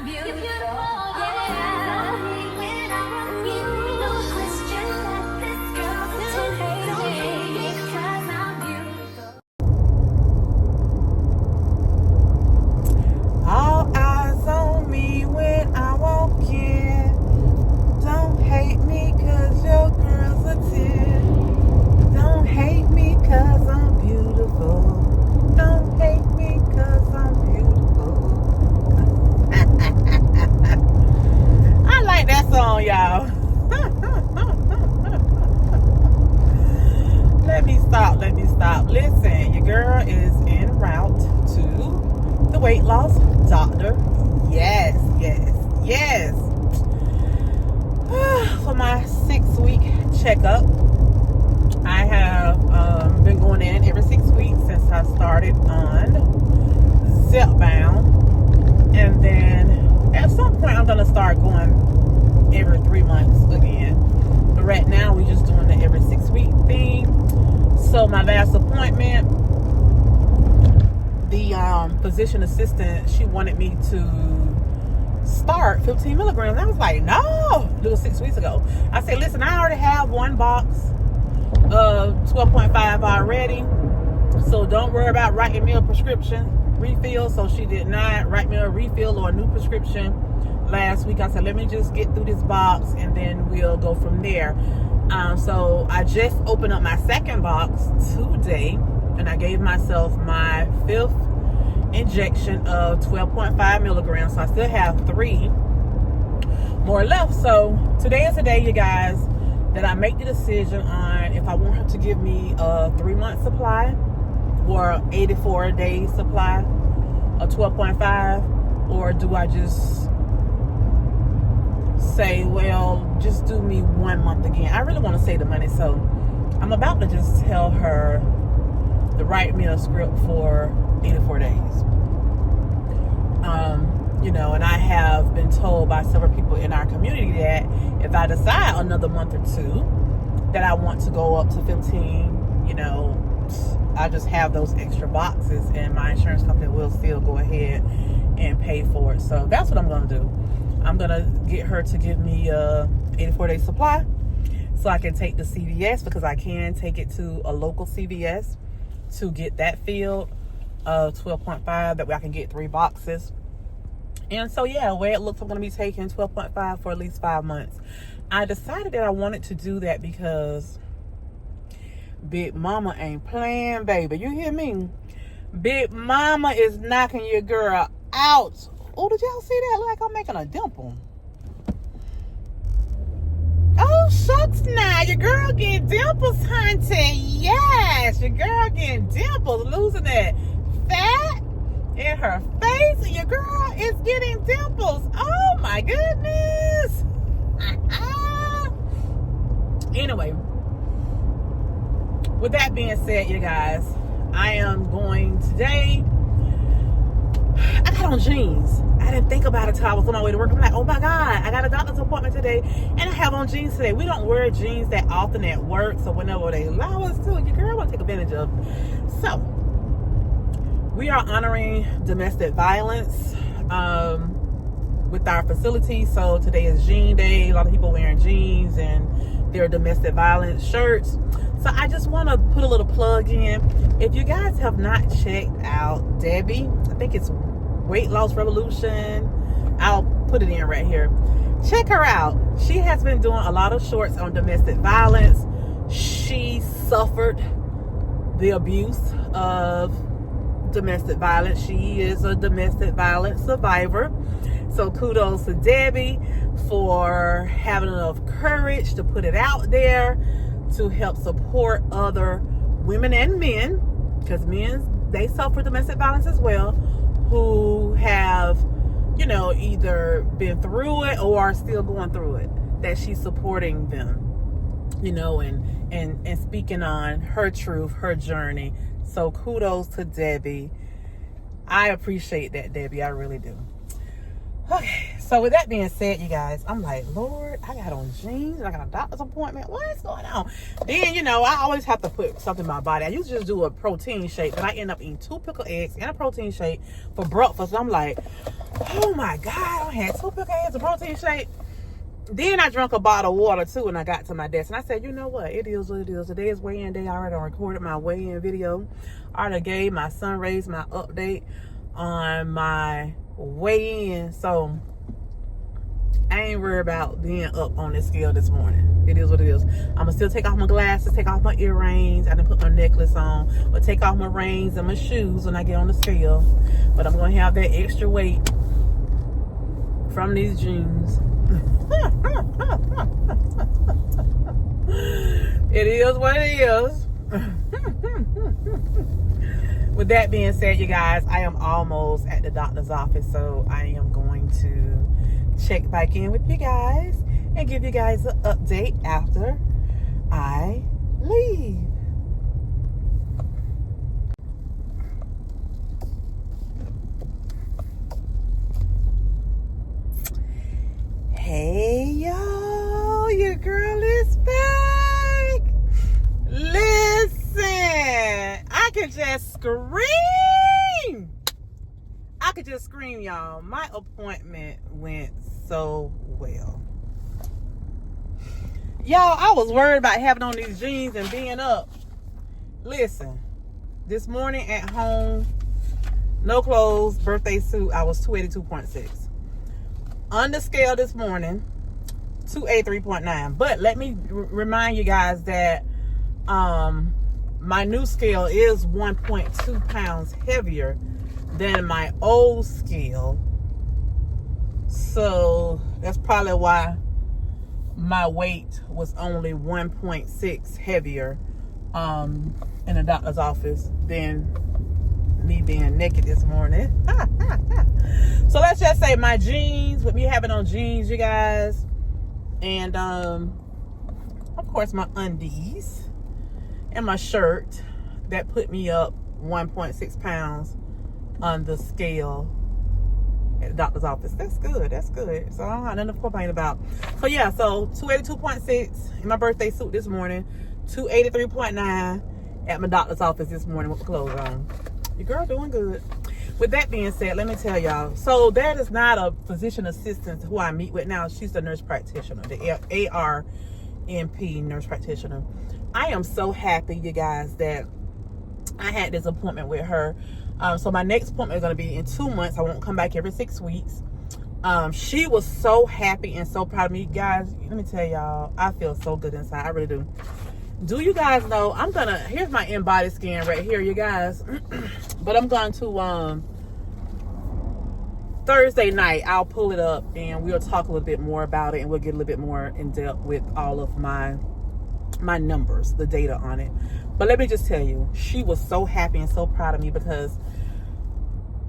All eyes on me when I walk in. Don't hate me cause your girl's a 10. Don't hate me cause I'm beautiful. Don't hate me cause I'm beautiful. I like that song, y'all. Let me stop. Listen, your girl is en route to the weight loss doctor. Yes. For my 6-week checkup. I have been going in every 6 weeks since I started on Zepbound. And then at some point I'm going to start going every 3 months again. But right now we're just doing the every 6 week thing. So my last appointment, the physician assistant, she wanted me to start 15 milligrams. I was like, no, it was 6 weeks ago. I said, listen, I already have one box of 12.5 already, so don't worry about writing me a prescription refill. So she did not write me a refill or a new prescription last week. I said, let me just get through this box and then we'll go from there. So I just opened up my second box today, and I gave myself my 5th injection of 12.5 milligrams. So I still have 3 more left. So today is the day, you guys, that I make the decision on if I want her to give me a 3-month supply or 84-day supply of 12.5, or do I just say, well, just do me 1 month again. I really want to save the money, so I'm about to just tell her to write me a script for 84 days. And I have been told by several people in our community that if I decide another month or 2 that I want to go up to 15, I just have those extra boxes and my insurance company will still go ahead and pay for it. So that's what I'm going to do. I'm going to get her to give me a 84-day supply so I can take the CVS, because I can take it to a local CVS to get that filled, 12.5. That way I can get 3 boxes. And so, yeah, the way it looks, I'm going to be taking 12.5 for at least 5 months. I decided that I wanted to do that because Big Mama ain't playing, baby. You hear me? Big Mama is knocking your girl out. Oh, did y'all see that? Look like I'm making a dimple. Oh, shucks now. Your girl getting dimples, hunty. Yes, your girl getting dimples. Losing that fat in her face. And your girl is getting dimples. Oh, my goodness. Anyway, with that being said, you guys, I am going today. I got on jeans. I didn't think about it till I was on my way to work. I'm like, oh my God, I got a doctor's appointment today and I have on jeans today. We don't wear jeans that often at work, so whenever they allow us to, your girl want to take advantage of. So, we are honoring domestic violence with our facility. So today is Jean Day. A lot of people wearing jeans and their domestic violence shirts. So I just want to put a little plug in. If you guys have not checked out Debbie, I think it's Weight Loss Revolution. I'll put it in right here. Check her out. She has been doing a lot of shorts on domestic violence. She suffered the abuse of domestic violence. She is a domestic violence survivor. So kudos to Debbie for having enough courage to put it out there to help support other women and men, because men, they suffer domestic violence as well, who have, either been through it or are still going through it, that she's supporting them, and speaking on her truth, her journey. So kudos to Debbie. I appreciate that, Debbie. I really do. Okay, So with that being said, you guys, I'm like, Lord, I got on jeans and I got a doctor's appointment. What is going on? Then, you know, I always have to put something in my body. I used to just do a protein shake, but I end up eating 2 pickled eggs and a protein shake for breakfast. I'm like, oh my God, I had 2 pickled eggs, a protein shake. Then I drank a bottle of water too when I got to my desk. And I said, you know what? It is what it is. Today is weigh-in day. I already recorded my weigh-in video. I already gave my son raised my update on my weigh-in. So I ain't worried about being up on this scale this morning. It is what it is. I'm going to still take off my glasses, take off my earrings. I didn't put my necklace on. But take off my rings and my shoes when I get on the scale. But I'm going to have that extra weight from these jeans. It is what it is. With that being said, you guys, I am almost at the doctor's office. So I am going to check back in with you guys and give you guys an update after I leave. Hey y'all, your girl is back. Listen, I could just scream. I could just scream, y'all. My appointment went so well. Y'all, I was worried about having on these jeans and being up. Listen, this morning at home, no clothes, birthday suit, I was 282.6. On the scale this morning, 283.9. But let me remind you guys that my new scale is 1.2 pounds heavier than my old scale. So that's probably why my weight was only 1.6 heavier in the doctor's office than me being naked this morning. So let's just say my jeans, with me having on jeans, you guys, and of course my undies and my shirt, that put me up 1.6 pounds on the scale at the doctor's office. That's good. That's good. So I don't have nothing to complain about. So yeah, so 282.6 in my birthday suit this morning, 283.9 at my doctor's office this morning with my clothes on. Your girl doing good. With that being said, let me tell y'all. So that is not a physician assistant who I meet with now. She's the nurse practitioner, the ARNP nurse practitioner. I am so happy, you guys, that I had this appointment with her. So my next appointment is going to be in 2 months. I won't come back every 6 weeks. She was so happy and so proud of me, guys. Let me tell y'all, I feel so good inside. I really do. Do you guys know, here's my in-body scan right here, you guys. But I'm going to, Thursday night, I'll pull it up and we'll talk a little bit more about it, and we'll get a little bit more in depth with all of my numbers, the data on it. But let me just tell you, she was so happy and so proud of me because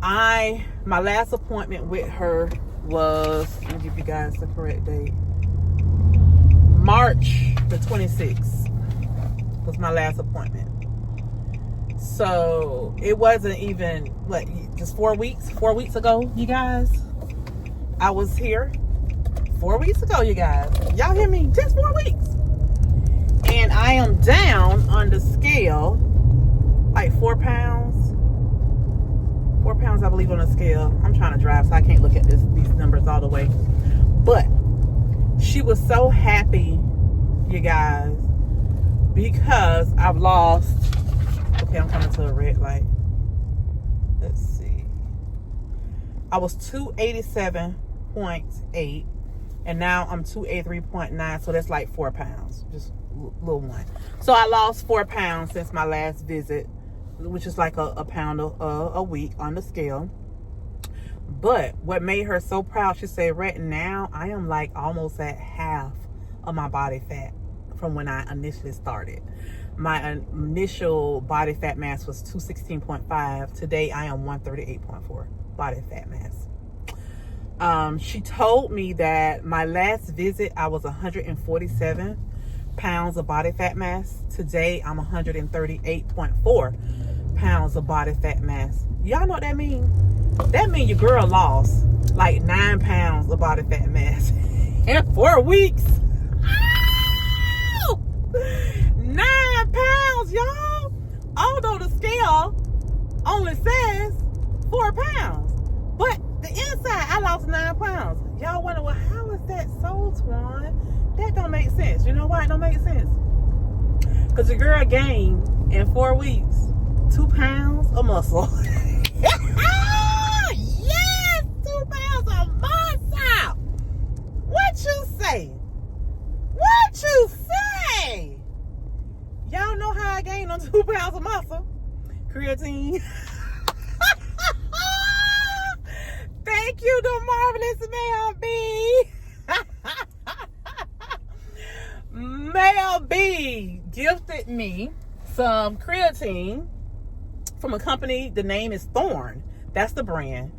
my last appointment with her was, let me give you guys the correct date, March the 26th was my last appointment. So it wasn't even, just 4 weeks ago, you guys. I was here 4 weeks ago, you guys. Y'all hear me? Just 4 weeks. And I am down on the scale, like 4 pounds. 4 pounds, I believe, on the scale. I'm trying to drive, so I can't look at these numbers all the way. But she was so happy, you guys, because I've lost, okay, I'm coming to a red light. Let's see. I was 287.8 and now I'm 283.9, so that's like 4 pounds, just a little one. So I lost 4 pounds since my last visit, which is like a pound a week on the scale. But what made her so proud, she said, right now I am like almost at half of my body fat from when I initially started. My initial body fat mass was 216.5. Today I am 138.4 body fat mass. She told me that my last visit I was 147 pounds of body fat mass. Today I'm 138.4 pounds of body fat mass. Y'all know what that means? That means your girl lost like 9 9 pounds of body fat mass in 4 weeks. Ow! 9 pounds, y'all. Although the scale only says 4 pounds, but the inside I lost 9 pounds. Y'all wonder, well, how is that so, Twan? That don't make sense. You know why it don't make sense? Because the girl gained in 4 weeks 2 pounds of muscle. Yes, 2 pounds of muscle. What you say? What you say? Y'all know how I gained on 2 pounds of muscle? Creatine. Thank you, the marvelous Mel B. Mel B gifted me some creatine from a company. The name is Thorn. That's the brand.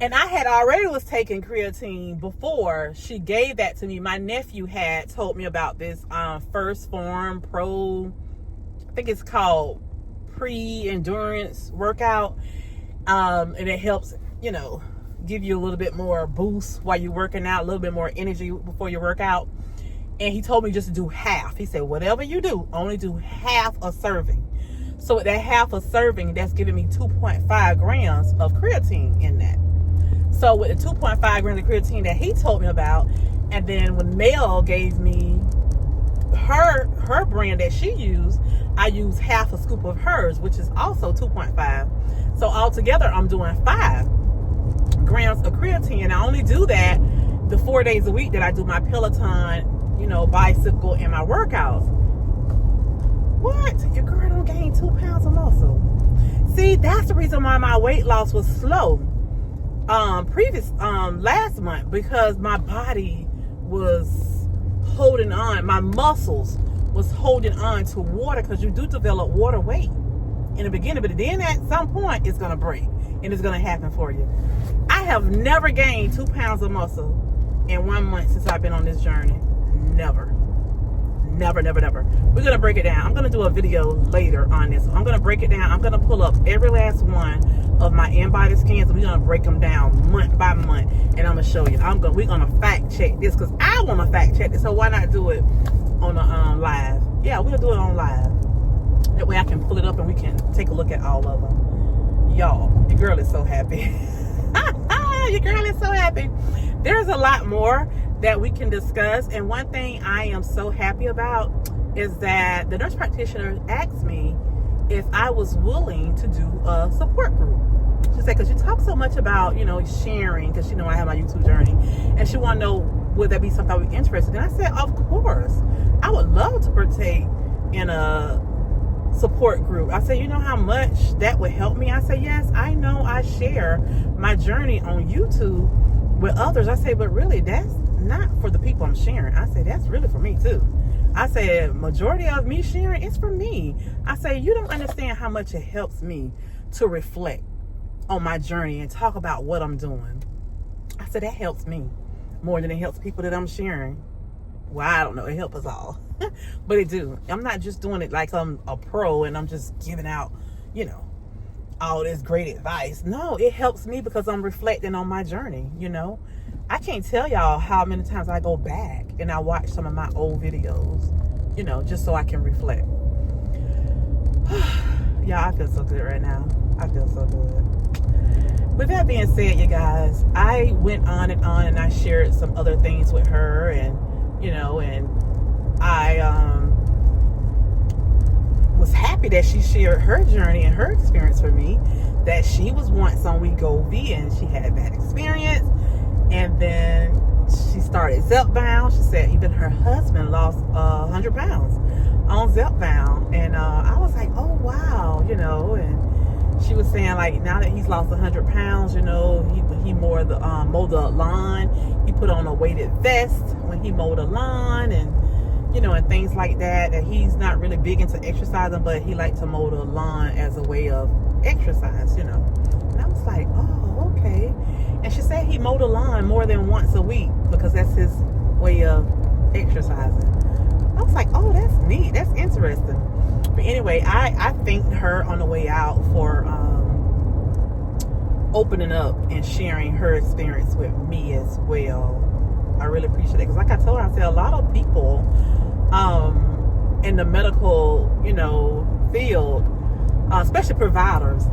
And I had already was taking creatine before she gave that to me. My nephew had told me about this First Form Pro, I think it's called pre-endurance workout. And it helps, give you a little bit more boost while you're working out, a little bit more energy before you work out. And he told me just to do half. He said, whatever you do, only do half a serving. So with that half a serving, that's giving me 2.5 grams of creatine in that. So with the 2.5 grams of creatine that he told me about, and then when Mel gave me her brand that she used, I used half a scoop of hers, which is also 2.5. So altogether, I'm doing 5 grams of creatine. And I only do that the 4 days a week that I do my Peloton, bicycle and my workouts. What? Your girl don't gain 2 pounds of muscle. See, that's the reason why my weight loss was slow last month, because my body was holding on, my muscles was holding on to water, because you do develop water weight in the beginning, but then at some point it's gonna break and it's gonna happen for you. I have never gained 2 pounds of muscle in 1 month since I've been on this journey. Never. We're gonna break it down. I'm gonna do a video later on this. I'm gonna break it down. I'm gonna pull up every last one of my in-body scans, and we're gonna break them down month by month, and I'm gonna show you. We're gonna fact check this, because I want to fact check this. So why not do it on the live? Yeah, we'll do it on live. That way I can pull it up and we can take a look at all of them. Y'all, your girl is so happy. Your girl is so happy. There's a lot more that we can discuss, and one thing I am so happy about is that the nurse practitioner asked me if I was willing to do a support group. She said, because you talk so much about, sharing, because I have my YouTube journey, and she want to know, would that be something I would be interested in? And I said, of course. I would love to partake in a support group. I said, you know how much that would help me? I said, yes, I know I share my journey on YouTube with others. I say, but really, that's not for the people I'm sharing. I say, that's really for me too. I said, majority of me sharing is for me. I say, you don't understand how much it helps me to reflect on my journey and talk about what I'm doing. I said, that helps me more than it helps people that I'm sharing. Well, I don't know, it helps us all. But it do. I'm not just doing it like I'm a pro and I'm just giving out, all this great advice. No, it helps me because I'm reflecting on my journey, I can't tell y'all how many times I go back and I watch some of my old videos, just so I can reflect. Y'all, I feel so good right now. I feel so good. With that being said, you guys, I went on and I shared some other things with her, and, and I was happy that she shared her journey and her experience with me, that she was once on Wegovy and she had a bad experience. And then she started Zepbound. She said even her husband lost 100 pounds on Zepbound. And I was like, oh, wow, and she was saying, like, now that he's lost 100 pounds, he mowed the lawn. He put on a weighted vest when he mowed the lawn, and, and things like that. And he's not really big into exercising, but he liked to mow the lawn as a way of exercise, And I was like, oh, okay. And she said he mowed the lawn more than once a week because that's his way of exercising. I was like, oh, that's neat. That's interesting. But anyway, I thanked her on the way out for opening up and sharing her experience with me as well. I really appreciate it, because like I told her, I said a lot of people in the medical, field, especially providers,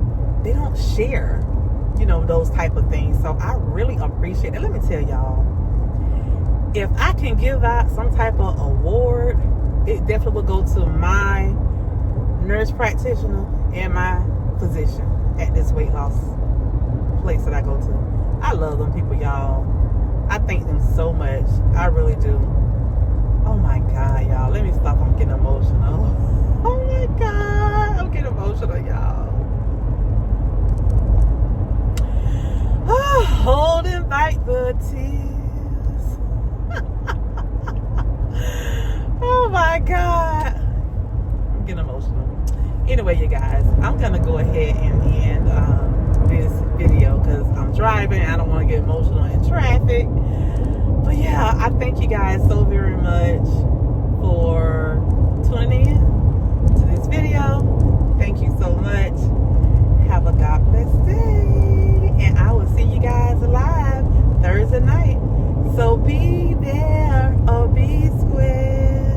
they don't share, those type of things. So I really appreciate it. Let me tell y'all, if I can give out some type of award, it definitely will go to my nurse practitioner and my physician at this weight loss place that I go to. I love them people, y'all. I thank them so much. I really do. Oh my God, y'all. Let me stop. I'm getting emotional. Oh my God. I'm getting emotional, y'all. Oh, holding back the tears. Oh my God. I'm getting emotional. Anyway, you guys, I'm going to go ahead and end this video because I'm driving. I don't want to get emotional in traffic. But yeah, I thank you guys so very much for tuning in to this video. Thank you so much. Have a God bless day. And I will see you guys live Thursday night. So be there or be square.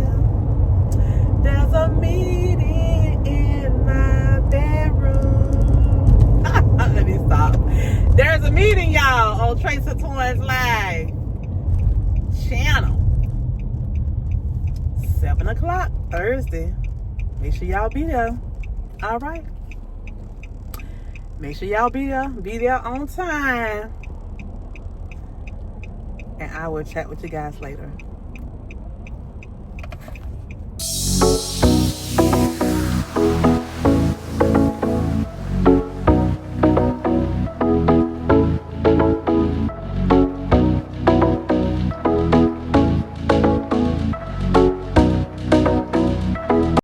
There's a meeting in my bedroom. Let me stop. There's a meeting, y'all, on TracesOfTwaunsLife channel. 7 o'clock Thursday. Make sure y'all be there. All right. Make sure y'all be there. Be there on time. And I will chat with you guys later.